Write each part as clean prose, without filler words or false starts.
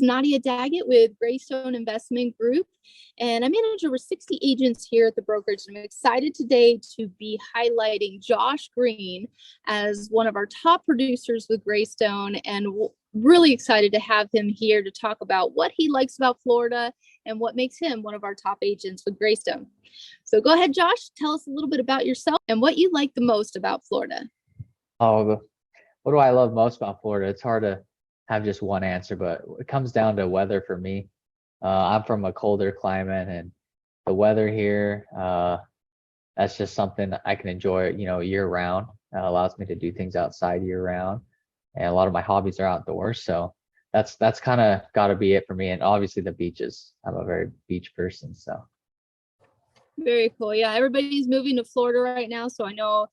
Nadia Daggett with Graystone Investment Group, and I manage over 60 agents here at the brokerage. And I'm excited today to be highlighting Josh Green as one of our top producers with Graystone, and really excited to have him here to talk about what he likes about Florida and what makes him one of our top agents with Graystone. So go ahead, Josh, tell us a little bit about yourself and what you like the most about Florida. Oh, what do I love most about Florida? It's hard to have just one answer, but it comes down to weather for me. I'm from a colder climate, and the weather here, that's just something I can enjoy, year round. Allows me to do things outside year round, and a lot of my hobbies are outdoors. So that's kind of got to be it for me. And obviously the beaches. I'm a very beach person, so. Very cool. Yeah, everybody's moving to Florida right now, so I know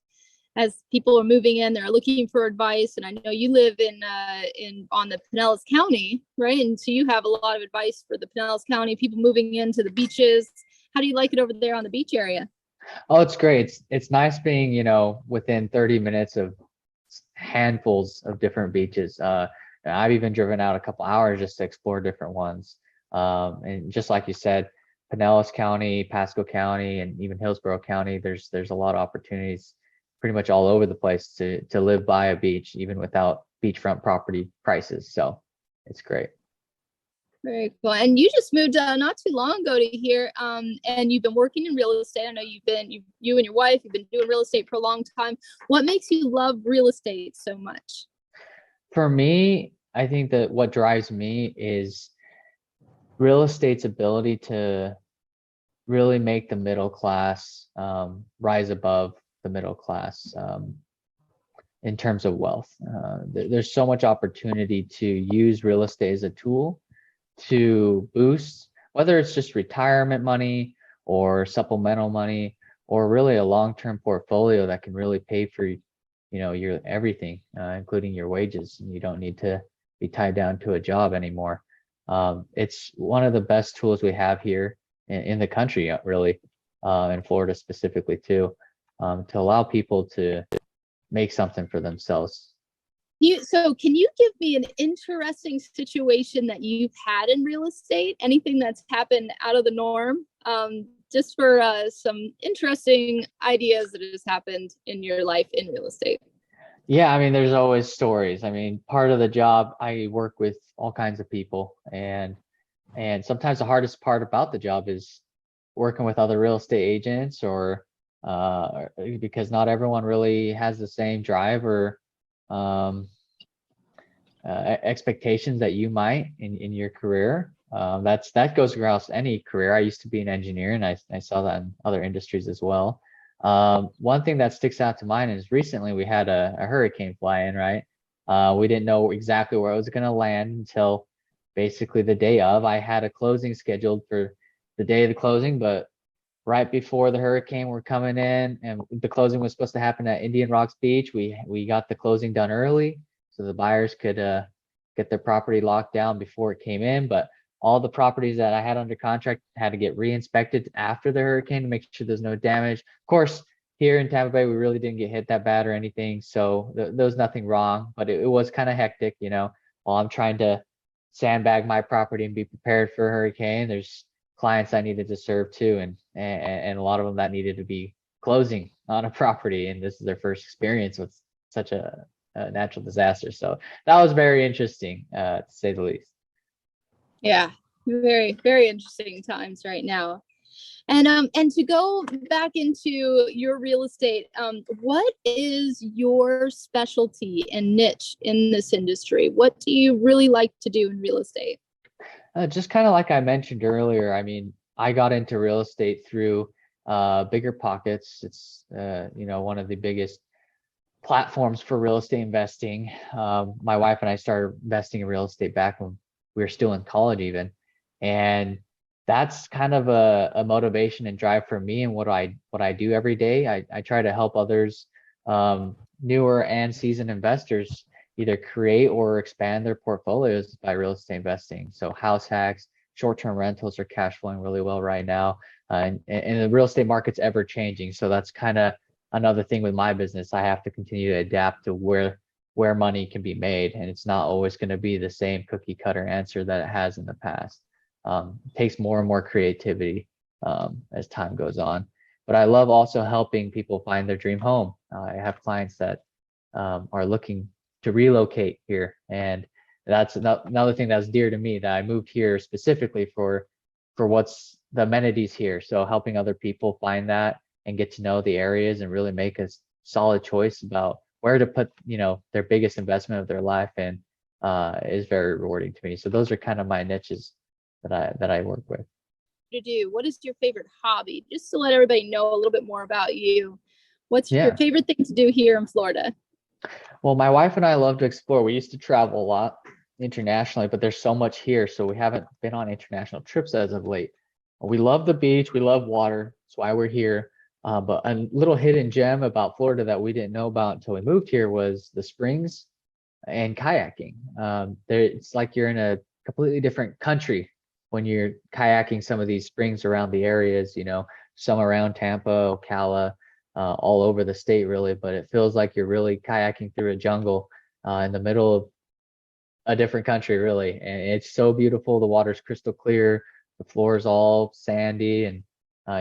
as people are moving in, they're looking for advice. And I know you live in on the Pinellas County, right? And so you have a lot of advice for the Pinellas County people moving into the beaches. How do you like it over there on the beach area? Oh, it's great. It's nice being, within 30 minutes of handfuls of different beaches. I've even driven out a couple hours just to explore different ones. And just like you said, Pinellas County, Pasco County, and even Hillsborough County, there's a lot of opportunities pretty much all over the place to live by a beach, even without beachfront property prices. So it's great. Very cool. And you just moved not too long ago to here, and you've been working in real estate. I know you and your wife, you've been doing real estate for a long time. What makes you love real estate so much? For me, I think that what drives me is real estate's ability to really make the middle class rise above the middle class in terms of wealth. There's so much opportunity to use real estate as a tool to boost, whether it's just retirement money or supplemental money, or really a long-term portfolio that can really pay for your everything, including your wages, and you don't need to be tied down to a job anymore. It's one of the best tools we have here in the country, really, in Florida specifically too, to allow people to make something for themselves. So can you give me an interesting situation that you've had in real estate? Anything that's happened out of the norm? Just for some interesting ideas that has happened in your life in real estate. Yeah, I mean, there's always stories. I mean, part of the job, I work with all kinds of people, and sometimes the hardest part about the job is working with other real estate agents, or because not everyone really has the same drive or expectations that you might in your career. That goes across any career. I used to be an engineer, and I saw that in other industries as well. One thing that sticks out to mind is recently we had a hurricane fly in, right? We didn't know exactly where it was going to land until basically the day of. I had a closing scheduled for the day of the closing, but right before the hurricane were coming in, and the closing was supposed to happen at Indian Rocks Beach, we got the closing done early so the buyers could get their property locked down before it came in. But all the properties that I had under contract had to get re-inspected after the hurricane to make sure there's no damage. Of course, here in Tampa Bay, we really didn't get hit that bad or anything, so there was nothing wrong, but it was kind of hectic, while I'm trying to sandbag my property and be prepared for a hurricane. There's clients I needed to serve too, and a lot of them that needed to be closing on a property, and this is their first experience with such a natural disaster. So that was very interesting, to say the least. Yeah, very, very interesting times right now. And to go back into your real estate, what is your specialty and niche in this industry? What do you really like to do in real estate? Just kind of like I mentioned earlier, I mean, I got into real estate through Bigger Pockets. It's one of the biggest platforms for real estate investing. My wife and I started investing in real estate back when we were still in college even, and that's kind of a motivation and drive for me and what I do every day. I try to help others, newer and seasoned investors, either create or expand their portfolios by real estate investing. So house hacks, short-term rentals are cash flowing really well right now, and the real estate market's ever changing. So that's kind of another thing with my business. I have to continue to adapt to where where money can be made, and it's not always going to be the same cookie cutter answer that it has in the past. It takes more and more creativity as time goes on. But I love also helping people find their dream home. I have clients that are looking to relocate here, and that's another thing that's dear to me, that I moved here specifically for what's the amenities here. So helping other people find that and get to know the areas and really make a solid choice about where to put, their biggest investment of their life in is very rewarding to me. So those are kind of my niches that I work with. To do? What is your favorite hobby? Just to let everybody know a little bit more about you. What's your Yeah. favorite thing to do here in Florida? Well, my wife and I love to explore. We used to travel a lot internationally, but there's so much here, so we haven't been on international trips as of late. We love the beach, we love water, that's why we're here. But a little hidden gem about Florida that we didn't know about until we moved here was the springs and kayaking. It's like you're in a completely different country when you're kayaking some of these springs around the areas, some around Tampa, Ocala, all over the state really, but it feels like you're really kayaking through a jungle in the middle of a different country really. And it's so beautiful. The water's crystal clear, the floor is all sandy, and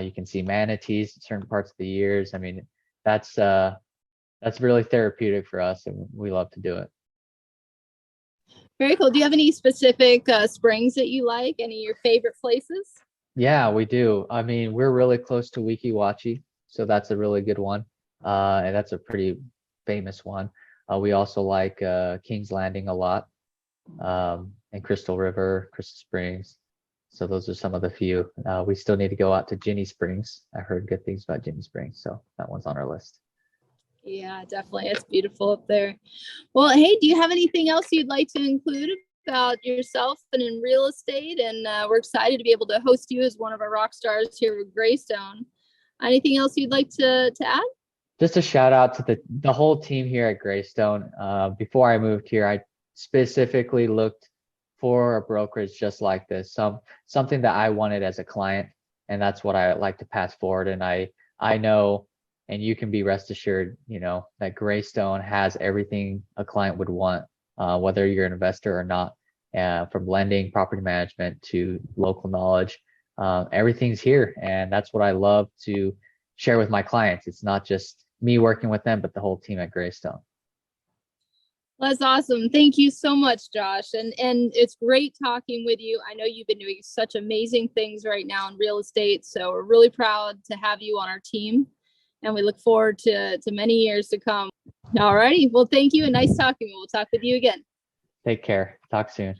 you can see manatees in certain parts of the years. I mean, that's really therapeutic for us, and we love to do it. Very cool. Do you have any specific springs that you like? Any of your favorite places? Yeah, we do. I mean, we're really close to Weeki Wachee, so that's a really good one. And that's a pretty famous one. We also like King's Landing a lot, and Crystal River, Crystal Springs. So those are some of the few. We still need to go out to Ginny Springs. I heard good things about Ginny Springs, so that one's on our list. Yeah, definitely. It's beautiful up there. Well, hey, do you have anything else you'd like to include about yourself and in real estate? And we're excited to be able to host you as one of our rock stars here with Graystone. Anything else you'd like to add? Just a shout out to the whole team here at Graystone. Before I moved here, I specifically looked for a brokerage just like this, something that I wanted as a client, and that's what I like to pass forward. And I know, and you can be rest assured, that Graystone has everything a client would want, whether you're an investor or not, from lending, property management to local knowledge. Everything's here, and that's what I love to share with my clients. It's not just me working with them, but the whole team at Graystone. That's awesome. Thank you so much, Josh. And it's great talking with you. I know you've been doing such amazing things right now in real estate. So we're really proud to have you on our team. And we look forward to many years to come. All righty. Well, thank you and nice talking. We'll talk with you again. Take care. Talk soon.